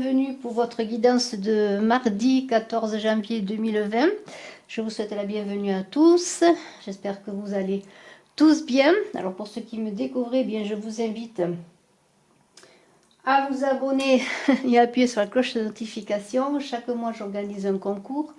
bienvenue pour votre guidance de mardi 14 janvier 2020. Je vous souhaite la bienvenue à tous. J'espère que vous allez tous bien. Alors pour ceux qui me découvrent, bien je vous invite à vous abonner et à appuyer sur la cloche de notification. Chaque mois, j'organise un concours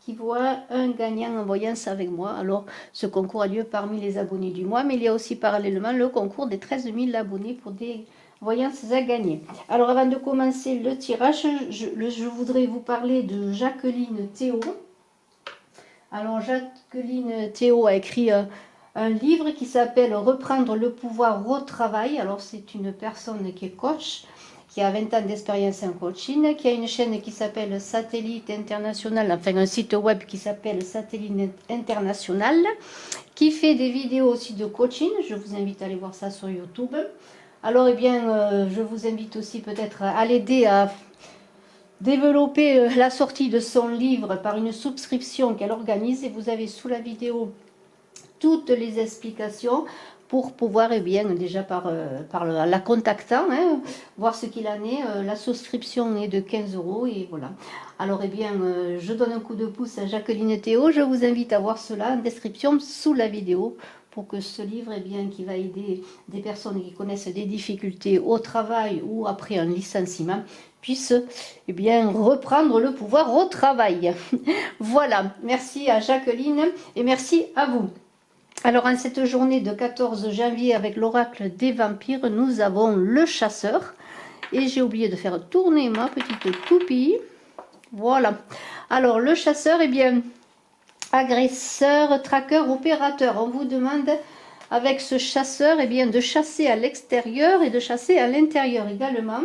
qui voit un gagnant en voyance avec moi. Alors, ce concours a lieu parmi les abonnés du mois, mais il y a aussi parallèlement le concours des 13 000 abonnés pour des voyances à gagner. Alors, avant de commencer le tirage, je voudrais vous parler de Jacqueline Théo. Alors, Jacqueline Théo a écrit un livre qui s'appelle « Reprendre le pouvoir au travail ». Alors, c'est une personne qui est coach, qui a 20 ans d'expérience en coaching, qui a une chaîne qui s'appelle Satellite International, enfin un site web qui s'appelle Satellite International, qui fait des vidéos aussi de coaching. Je vous invite à aller voir ça sur YouTube. Alors, eh bien, je vous invite aussi peut-être à l'aider à développer la sortie de son livre par une souscription qu'elle organise. Et vous avez sous la vidéo toutes les explications pour pouvoir, eh bien, déjà par la contactant, hein, voir ce qu'il en est. La souscription est de 15 € et voilà. Alors, eh bien, je donne un coup de pouce à Jacqueline Théo. Je vous invite à voir cela en description sous la vidéo pour que ce livre, eh bien, qui va aider des personnes qui connaissent des difficultés au travail ou après un licenciement, puisse, eh bien, reprendre le pouvoir au travail. Voilà, merci à Jacqueline et merci à vous. Alors, en cette journée de 14 janvier, avec l'oracle des vampires, nous avons le chasseur. Et j'ai oublié de faire tourner ma petite toupie. Voilà. Alors, le chasseur, eh bien, agresseur, traqueur, opérateur. On vous demande, avec ce chasseur, eh bien, de chasser à l'extérieur et de chasser à l'intérieur également.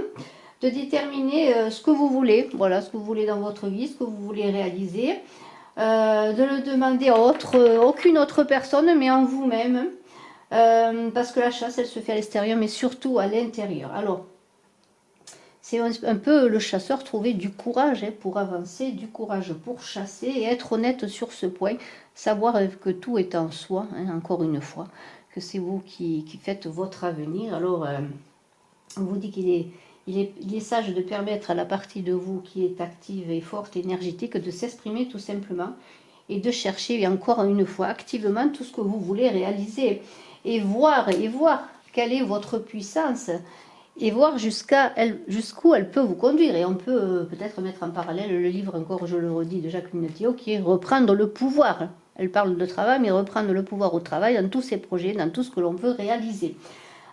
De déterminer ce que vous voulez. Voilà, ce que vous voulez dans votre vie, ce que vous voulez réaliser. De le demander à aucune autre personne, mais en vous-même, parce que la chasse, elle se fait à l'extérieur, mais surtout à l'intérieur. Alors, c'est un peu le chasseur trouver du courage pour avancer, du courage pour chasser, et être honnête sur ce point, savoir que tout est en soi, hein, encore une fois, que c'est vous qui faites votre avenir. Alors, on vous dit qu'il est... Il est sage de permettre à la partie de vous qui est active et forte, énergétique, de s'exprimer tout simplement et de chercher, et encore une fois, activement tout ce que vous voulez réaliser et voir quelle est votre puissance et voir jusqu'où elle peut vous conduire. Et on peut peut-être mettre en parallèle le livre, encore je le redis, de Jacqueline Théo, qui est « Reprendre le pouvoir ». Elle parle de travail, mais reprendre le pouvoir au travail dans tous ses projets, dans tout ce que l'on veut réaliser.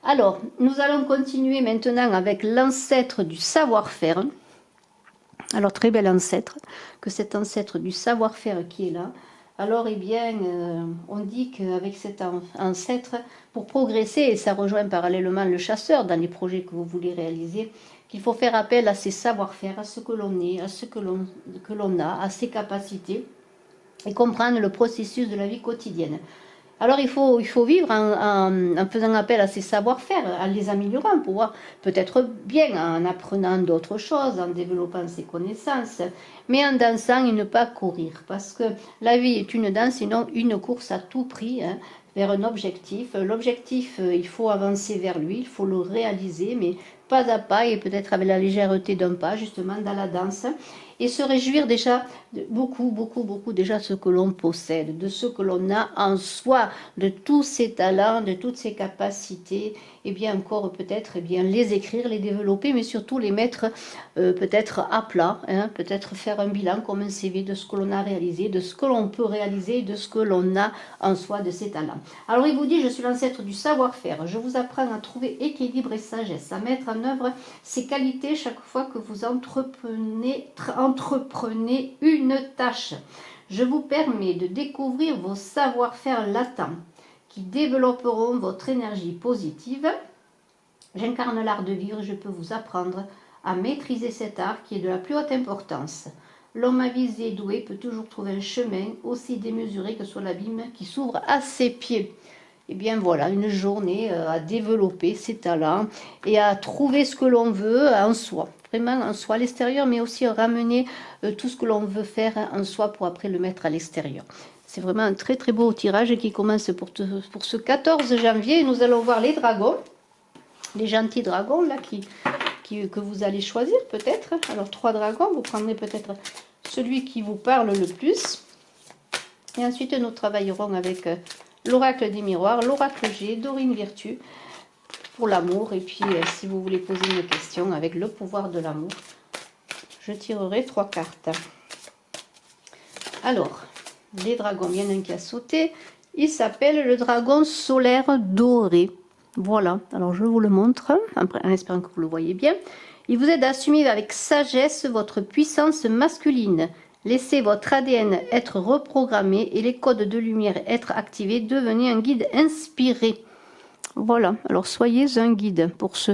Alors, nous allons continuer maintenant avec l'ancêtre du savoir-faire. Alors, très bel ancêtre, que cet ancêtre du savoir-faire qui est là. Alors, eh bien, on dit qu'avec cet ancêtre, pour progresser, et ça rejoint parallèlement le chasseur dans les projets que vous voulez réaliser, qu'il faut faire appel à ses savoir-faire, à ce que l'on est, à ce que l'on a, à ses capacités, et comprendre le processus de la vie quotidienne. Alors, il faut vivre en faisant appel à ses savoir-faire, en les améliorant, pour pouvoir peut-être bien, en apprenant d'autres choses, en développant ses connaissances, mais en dansant et ne pas courir. Parce que la vie est une danse et non une course à tout prix, hein, vers un objectif. L'objectif, il faut avancer vers lui, il faut le réaliser, mais pas à pas et peut-être avec la légèreté d'un pas, justement, dans la danse. Et se réjouir déjà de beaucoup déjà de ce que l'on possède, de ce que l'on a en soi, de tous ses talents, de toutes ses capacités, et bien encore peut-être les écrire, les développer, mais surtout les mettre peut-être à plat, hein, peut-être faire un bilan comme un CV de ce que l'on a réalisé, de ce que l'on peut réaliser, de ce que l'on a en soi, de ses talents. Alors il vous dit, je suis l'ancêtre du savoir-faire, je vous apprends à trouver équilibre et sagesse, à mettre en œuvre ces qualités chaque fois que vous entreprenez une tâche. Je vous permets de découvrir vos savoir-faire latents qui développeront votre énergie positive. J'incarne l'art de vivre et je peux vous apprendre à maîtriser cet art qui est de la plus haute importance. L'homme avisé et doué peut toujours trouver un chemin aussi démesuré que soit l'abîme qui s'ouvre à ses pieds. Et bien voilà, une journée à développer ses talents et à trouver ce que l'on veut en soi. Vraiment en soi à l'extérieur, mais aussi à ramener tout ce que l'on veut faire en soi pour après le mettre à l'extérieur. C'est vraiment un très très beau tirage qui commence pour ce 14 janvier. Nous allons voir les dragons, les gentils dragons là qui que vous allez choisir peut-être. Alors 3 dragons, vous prendrez peut-être celui qui vous parle le plus. Et ensuite nous travaillerons avec l'oracle des miroirs, l'oracle G, Dorine Virtue pour l'amour. Et puis si vous voulez poser une question avec le pouvoir de l'amour, je tirerai 3 cartes. Alors, les dragons, il y en a un qui a sauté. Il s'appelle le dragon solaire doré. Voilà, alors je vous le montre, en espérant que vous le voyez bien. Il vous aide à assumer avec sagesse votre puissance masculine. Laissez votre ADN être reprogrammé et les codes de lumière être activés. Devenez un guide inspiré. Voilà, alors soyez un guide pour ce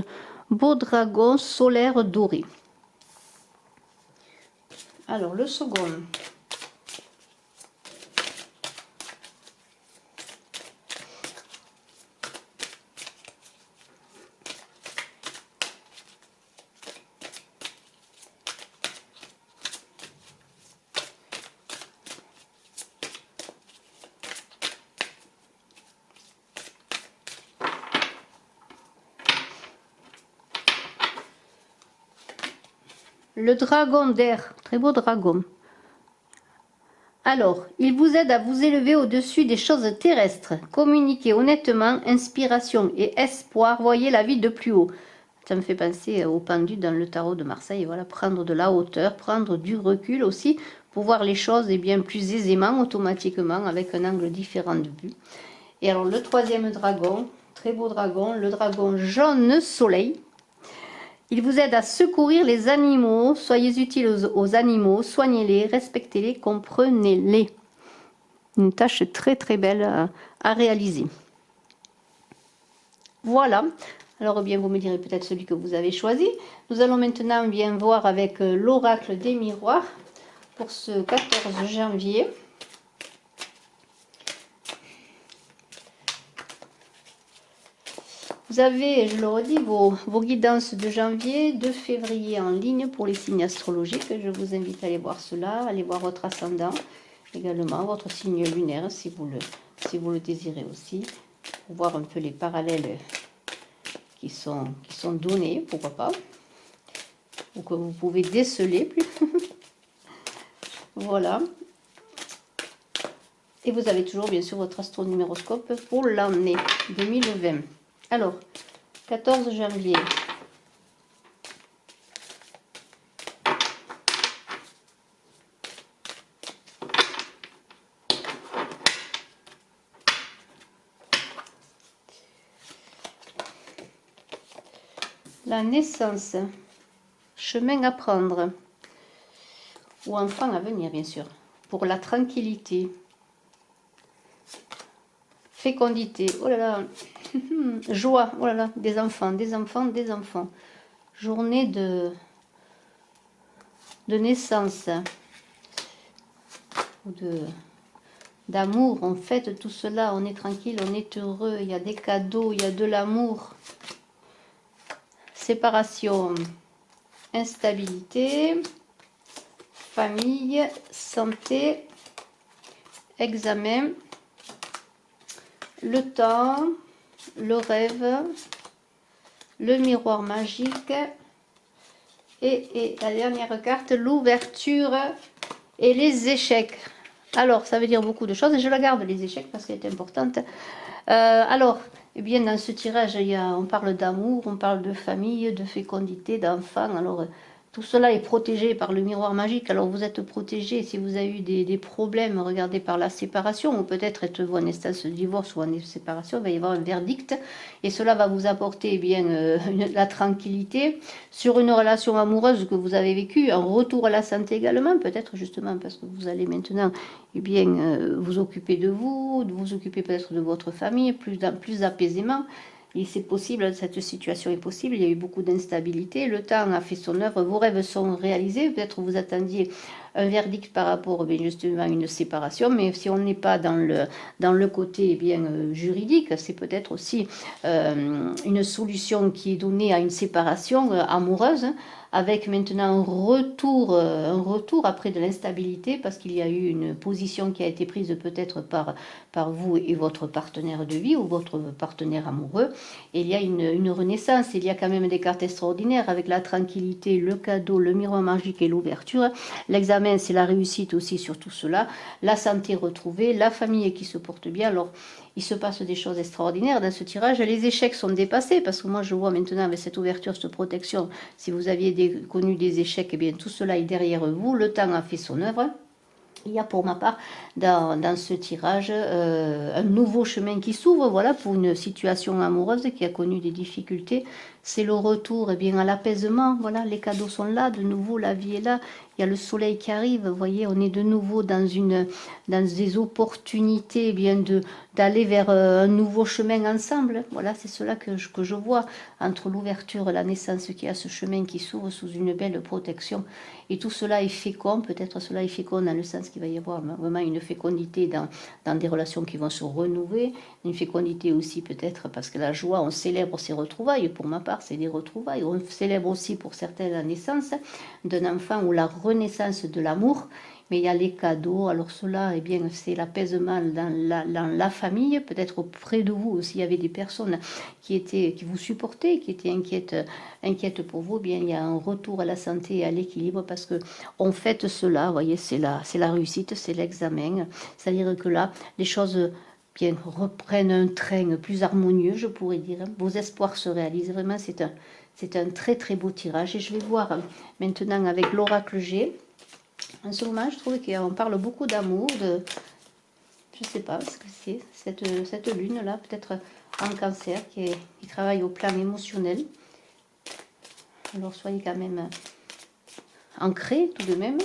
beau dragon solaire doré. Alors le second. Le dragon d'air, très beau dragon. Alors, il vous aide à vous élever au-dessus des choses terrestres. Communiquez honnêtement, inspiration et espoir, voyez la vie de plus haut. Ça me fait penser au pendu dans le tarot de Marseille. Voilà, prendre de la hauteur, prendre du recul aussi, pour voir les choses bien plus aisément, automatiquement, avec un angle différent de vue. Et alors, le troisième dragon, très beau dragon, le dragon jaune soleil. Il vous aide à secourir les animaux, soyez utiles aux animaux, soignez-les, respectez-les, comprenez-les. Une tâche très très belle à réaliser. Voilà, alors bien vous me direz peut-être celui que vous avez choisi. Nous allons maintenant bien voir avec l'oracle des miroirs pour ce 14 janvier. Vous avez, je le redis, vos guidances de janvier, de février en ligne pour les signes astrologiques. Je vous invite à aller voir cela, allez voir votre ascendant, également votre signe lunaire si vous le désirez aussi, pour voir un peu les parallèles qui sont donnés, pourquoi pas, ou que vous pouvez déceler plus. Voilà. Et vous avez toujours bien sûr votre astronuméroscope pour l'année 2020. Alors, 14 janvier. La naissance, chemin à prendre, ou enfant à venir bien sûr, pour la tranquillité, fécondité, oh là là, joie, oh là là, des enfants, des enfants, des enfants. Journée de naissance, ou d'amour, on fête tout cela, on est tranquille, on est heureux, il y a des cadeaux, il y a de l'amour. Séparation, instabilité, famille, santé, examen, le temps, le rêve, le miroir magique et la dernière carte, l'ouverture et les échecs. Alors, ça veut dire beaucoup de choses et je la garde, les échecs, parce qu'elle est importante. Alors, eh bien, dans ce tirage, on parle d'amour, on parle de famille, de fécondité, d'enfants. Alors, tout cela est protégé par le miroir magique. Alors, vous êtes protégé si vous avez eu des problèmes, regardez, par la séparation, ou peut-être êtes-vous en instance de divorce ou en séparation, il va y avoir un verdict. Et cela va vous apporter eh bien, la tranquillité sur une relation amoureuse que vous avez vécue, un retour à la santé également, peut-être justement parce que vous allez maintenant eh bien, vous occuper de vous occuper peut-être de votre famille, plus d'apaisement. Et c'est possible, cette situation est possible, il y a eu beaucoup d'instabilité, le temps a fait son œuvre, vos rêves sont réalisés, peut-être vous attendiez un verdict par rapport bien, justement à une séparation, mais si on n'est pas dans le côté bien juridique, c'est peut-être aussi une solution qui est donnée à une séparation amoureuse, avec maintenant un retour après de l'instabilité, parce qu'il y a eu une position qui a été prise peut-être par vous et votre partenaire de vie ou votre partenaire amoureux. Et il y a une renaissance, il y a quand même des cartes extraordinaires avec la tranquillité, le cadeau, le miroir magique et l'ouverture. L'examen, c'est la réussite aussi sur tout cela, la santé retrouvée, la famille qui se porte bien. Alors, il se passe des choses extraordinaires dans ce tirage. Les échecs sont dépassés, parce que moi je vois maintenant avec cette ouverture, cette protection, si vous aviez connu des échecs, eh bien tout cela est derrière vous. Le temps a fait son œuvre. Il y a pour ma part dans ce tirage un nouveau chemin qui s'ouvre, voilà, pour une situation amoureuse qui a connu des difficultés. C'est le retour bien, à l'apaisement, voilà, les cadeaux sont là, de nouveau la vie est là, il y a le soleil qui arrive, vous voyez, on est de nouveau dans des opportunités bien d'aller vers un nouveau chemin ensemble. Voilà, c'est cela que je vois entre l'ouverture et la naissance, qui a ce chemin qui s'ouvre sous une belle protection. Et tout cela est fécond, peut-être cela est fécond dans le sens qu'il va y avoir vraiment une fécondité dans des relations qui vont se renouveler, une fécondité aussi peut-être parce que la joie, on célèbre ses retrouvailles, pour ma part c'est des retrouvailles, on célèbre aussi pour certains la naissance d'un enfant ou la renaissance de l'amour. Mais il y a les cadeaux, alors cela, eh bien, c'est l'apaisement dans la famille, peut-être auprès de vous aussi, il y avait des personnes qui vous supportaient, qui étaient inquiètes pour vous, eh bien, il y a un retour à la santé et à l'équilibre, parce que on fête cela, vous voyez, c'est la réussite, c'est l'examen, c'est-à-dire que là, les choses bien reprennent un train plus harmonieux, je pourrais dire, vos espoirs se réalisent, vraiment, c'est un très très beau tirage, et je vais voir maintenant avec l'oracle G. En ce moment, je trouve qu'on parle beaucoup d'amour, je ne sais pas ce que c'est, cette lune-là, peut-être en cancer, qui travaille au plan émotionnel. Alors, soyez quand même ancrés tout de même,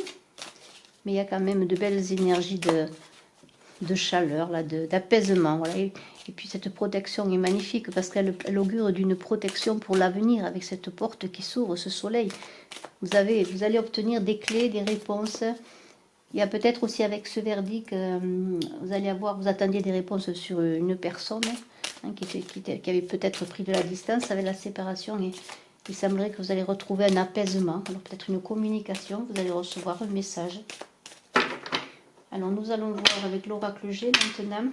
mais il y a quand même de belles énergies de chaleur, là, d'apaisement. Voilà. Et puis cette protection est magnifique parce qu'elle augure d'une protection pour l'avenir avec cette porte qui s'ouvre, ce soleil. Vous allez obtenir des clés, des réponses. Il y a peut-être aussi avec ce verdict, vous attendiez des réponses sur une personne qui avait peut-être pris de la distance avec la séparation, et il semblerait que vous allez retrouver un apaisement, alors peut-être une communication, vous allez recevoir un message. Alors nous allons voir avec l'oracle G maintenant,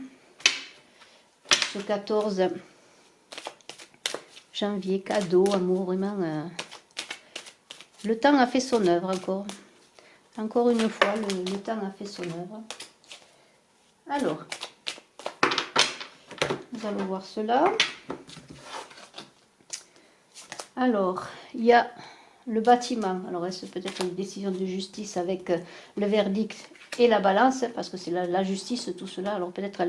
ce 14 janvier, cadeau, amour, vraiment, le temps a fait son œuvre encore une fois, le temps a fait son œuvre. Alors, nous allons voir cela. Alors, il y a le bâtiment. Alors, est-ce peut-être une décision de justice avec le verdict et la balance, parce que c'est la justice, tout cela. Alors, peut-être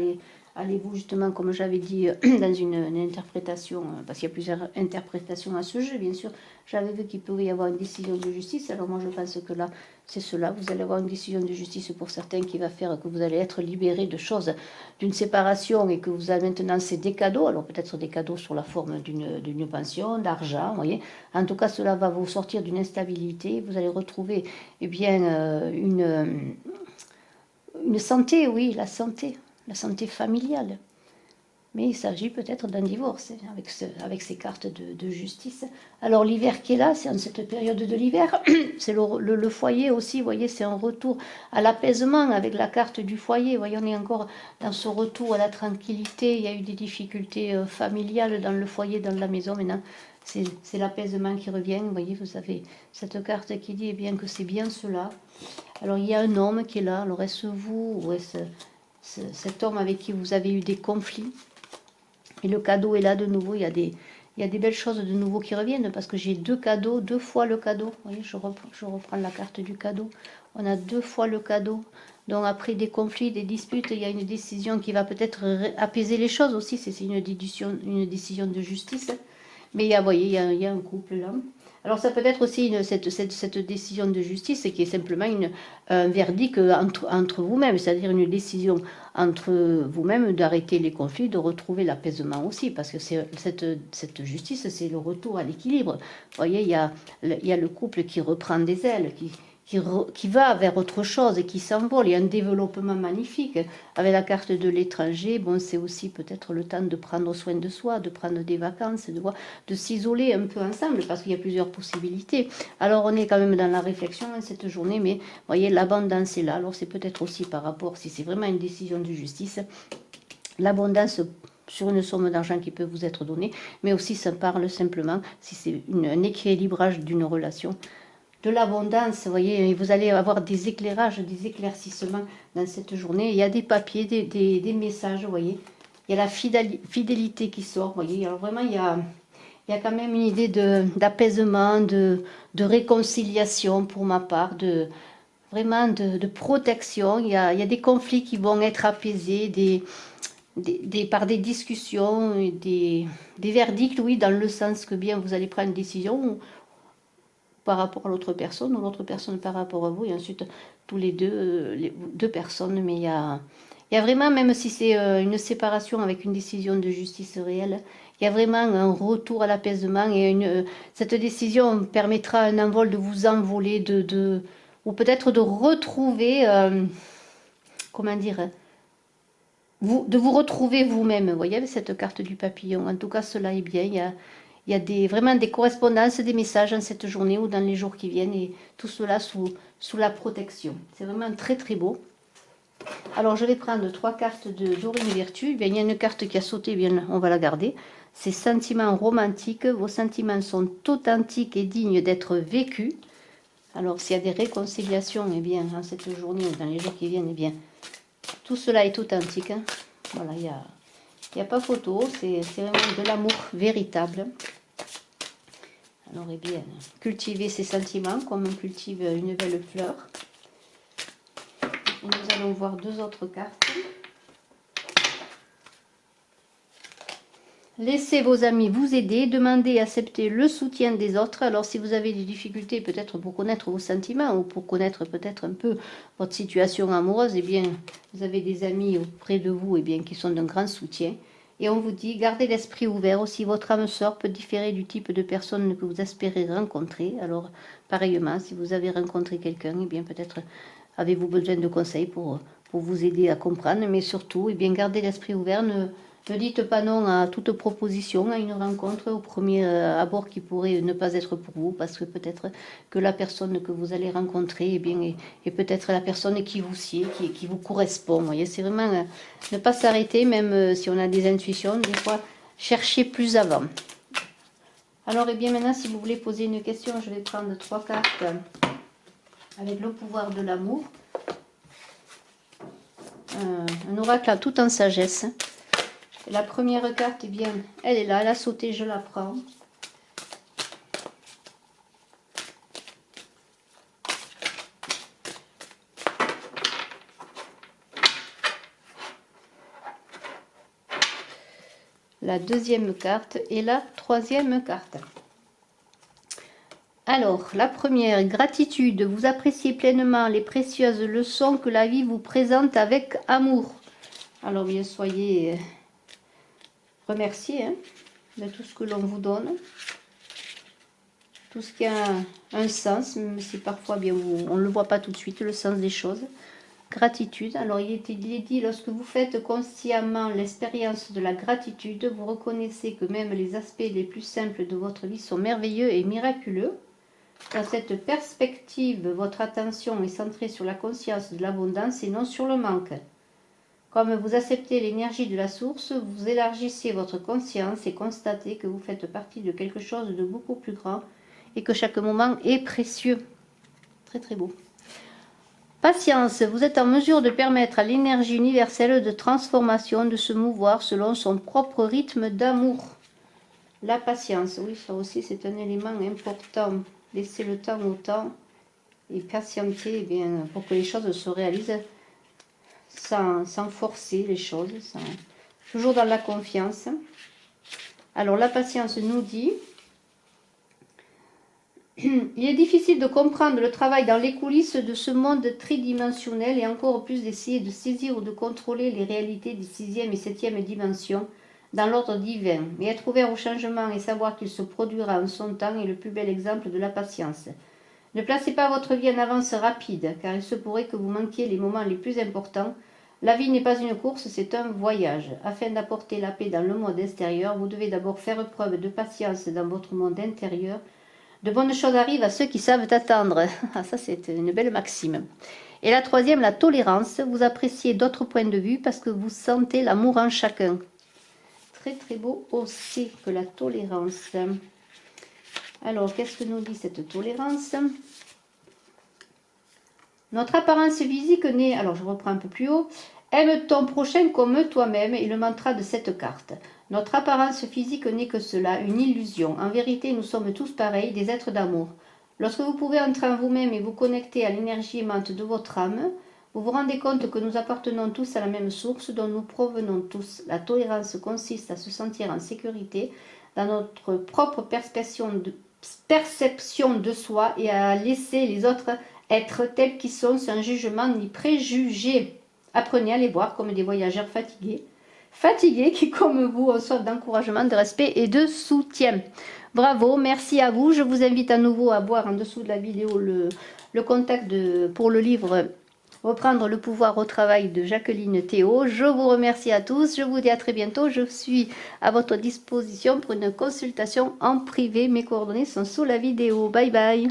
allez-vous justement, comme j'avais dit, dans une interprétation, parce qu'il y a plusieurs interprétations à ce jeu, bien sûr. J'avais vu qu'il pouvait y avoir une décision de justice. Alors, moi, je pense que là, c'est cela. Vous allez avoir une décision de justice pour certains qui va faire que vous allez être libéré de choses, d'une séparation, et que vous avez maintenant c'est des cadeaux. Alors, peut-être des cadeaux sur la forme d'une pension, d'argent, vous voyez. En tout cas, cela va vous sortir d'une instabilité. Vous allez retrouver, eh bien, une santé, oui, la santé familiale. Mais il s'agit peut-être d'un divorce avec ces cartes de justice. Alors l'hiver qui est là, c'est en cette période de l'hiver, c'est le foyer aussi, vous voyez, c'est un retour à l'apaisement avec la carte du foyer. Vous voyez, on est encore dans ce retour à la tranquillité. Il y a eu des difficultés familiales dans le foyer, dans la maison. Maintenant, c'est l'apaisement qui revient. Vous voyez, vous avez cette carte qui dit eh bien que c'est bien cela. Alors il y a un homme qui est là. Alors est-ce vous ou est-ce cet homme avec qui vous avez eu des conflits? Et le cadeau est là de nouveau. Il y a des belles choses de nouveau qui reviennent, parce que j'ai deux cadeaux, deux fois le cadeau. Vous voyez, je reprends la carte du cadeau. On a deux fois le cadeau. Donc après des conflits, des disputes, il y a une décision qui va peut-être apaiser les choses aussi. C'est une décision de justice. Mais vous voyez, il y a un couple là. Alors ça peut être aussi cette décision de justice qui est simplement un verdict entre vous-même, c'est-à-dire une décision entre vous-même d'arrêter les conflits, de retrouver l'apaisement aussi, parce que cette justice, c'est le retour à l'équilibre. Vous voyez, il y a le couple qui reprend des ailes, qui va vers autre chose et qui s'envole. Il y a un développement magnifique. Avec la carte de l'étranger, bon, c'est aussi peut-être le temps de prendre soin de soi, de prendre des vacances, de s'isoler un peu ensemble, parce qu'il y a plusieurs possibilités. Alors, on est quand même dans la réflexion cette journée, mais vous voyez, l'abondance est là. Alors, c'est peut-être aussi par rapport, si c'est vraiment une décision de justice, l'abondance sur une somme d'argent qui peut vous être donnée, mais aussi ça parle simplement, si c'est un équilibrage d'une relation, de l'abondance, vous voyez, vous allez avoir des éclairages, des éclaircissements dans cette journée. Il y a des papiers, des messages, vous voyez. Il y a la fidélité qui sort, vous voyez. Alors vraiment, il y a quand même une idée d'apaisement, de réconciliation pour ma part, vraiment de protection. Il y a des conflits qui vont être apaisés, par des discussions, des verdicts, oui, dans le sens que bien vous allez prendre une décision par rapport à l'autre personne, ou l'autre personne par rapport à vous, et ensuite tous les deux personnes. Mais il y a vraiment, même si c'est une séparation avec une décision de justice réelle, il y a vraiment un retour à l'apaisement, et cette décision permettra un envol, de vous envoler, ou peut-être de retrouver, comment dire, de vous retrouver vous-même. Vous voyez, avec cette carte du papillon, en tout cas cela est bien. Il y a vraiment des correspondances, des messages en cette journée ou dans les jours qui viennent, et tout cela sous la protection. C'est vraiment très très beau. Alors je vais prendre 3 cartes de Dorine Virtue. Bien, il y a une carte qui a sauté, bien, on va la garder. C'est sentiments romantiques. Vos sentiments sont authentiques et dignes d'être vécus. Alors s'il y a des réconciliations, eh bien, en cette journée ou dans les jours qui viennent, eh bien, tout cela est authentique. Hein. Voilà, il n'y a pas photo, c'est vraiment de l'amour véritable. Alors, eh bien, cultiver ses sentiments comme on cultive une belle fleur. Et nous allons voir 2 autres cartes. Laissez vos amis vous aider, demandez et acceptez le soutien des autres. Alors si vous avez des difficultés peut-être pour connaître vos sentiments, ou pour connaître peut-être un peu votre situation amoureuse, eh bien vous avez des amis auprès de vous, eh bien, qui sont d'un grand soutien. Et on vous dit, gardez l'esprit ouvert. Aussi, votre âme sœur peut différer du type de personne que vous espérez rencontrer. Alors, pareillement, si vous avez rencontré quelqu'un, eh bien, peut-être avez-vous besoin de conseils pour vous aider à comprendre. Mais surtout, eh bien, gardez l'esprit ouvert. Ne dites pas non à toute proposition, à une rencontre au premier abord qui pourrait ne pas être pour vous, parce que peut-être que la personne que vous allez rencontrer, eh bien, est peut-être la personne qui vous sied, qui vous correspond. Vous voyez, c'est vraiment ne pas s'arrêter, même si on a des intuitions, des fois, chercher plus avant. Alors, eh bien, maintenant, si vous voulez poser une question, je vais prendre 3 cartes avec le pouvoir de l'amour. Un oracle tout en sagesse. La première carte, eh bien, elle est là, elle a sauté, je la prends. La deuxième carte et la troisième carte. Alors, la première, gratitude. Vous appréciez pleinement les précieuses leçons que la vie vous présente avec amour. Alors, bien, soyez remerciés, hein, de tout ce que l'on vous donne. Tout ce qui a un sens, même si parfois bien, on ne le voit pas tout de suite, le sens des choses. Gratitude. Alors, il est dit, lorsque vous faites consciemment l'expérience de la gratitude, vous reconnaissez que même les aspects les plus simples de votre vie sont merveilleux et miraculeux. Dans cette perspective, votre attention est centrée sur la conscience de l'abondance et non sur le manque. Comme vous acceptez l'énergie de la source, vous élargissez votre conscience et constatez que vous faites partie de quelque chose de beaucoup plus grand et que chaque moment est précieux. Très très beau. Patience, vous êtes en mesure de permettre à l'énergie universelle de transformation de se mouvoir selon son propre rythme d'amour. La patience, oui, ça aussi c'est un élément important. Laisser le temps au temps et patienter, eh bien, pour que les choses se réalisent sans forcer les choses, toujours dans la confiance. Alors la patience nous dit, il est difficile de comprendre le travail dans les coulisses de ce monde tridimensionnel et encore plus d'essayer de saisir ou de contrôler les réalités des 6e et 7e dimensions dans l'ordre divin. Mais être ouvert au changement et savoir qu'il se produira en son temps est le plus bel exemple de la patience. Ne placez pas votre vie en avance rapide, car il se pourrait que vous manquiez les moments les plus importants. La vie n'est pas une course, c'est un voyage. Afin d'apporter la paix dans le monde extérieur, vous devez d'abord faire preuve de patience dans votre monde intérieur. De bonnes choses arrivent à ceux qui savent attendre. Ah, ça, c'est une belle maxime. Et la troisième, la tolérance. Vous appréciez d'autres points de vue parce que vous sentez l'amour en chacun. Très, très beau aussi que la tolérance. Alors, qu'est-ce que nous dit cette tolérance? Notre apparence physique n'est, alors je reprends un peu plus haut, aime ton prochain comme toi-même est le mantra de cette carte. Notre apparence physique n'est que cela, une illusion. En vérité, nous sommes tous pareils, des êtres d'amour. Lorsque vous pouvez entrer en vous-même et vous connecter à l'énergie aimante de votre âme, vous vous rendez compte que nous appartenons tous à la même source dont nous provenons tous. La tolérance consiste à se sentir en sécurité dans notre propre perception de soi et à laisser les autres être tels qu'ils sont sans jugement ni préjugés. Apprenez à les voir comme des voyageurs fatigués qui, comme vous, ont soif d'encouragement, de respect et de soutien. Bravo, merci à vous. Je vous invite à nouveau à voir en dessous de la vidéo le contact pour le livre Reprendre le pouvoir au travail de Jacqueline Théo. Je vous remercie à tous. Je vous dis à très bientôt. Je suis à votre disposition pour une consultation en privé. Mes coordonnées sont sous la vidéo. Bye bye.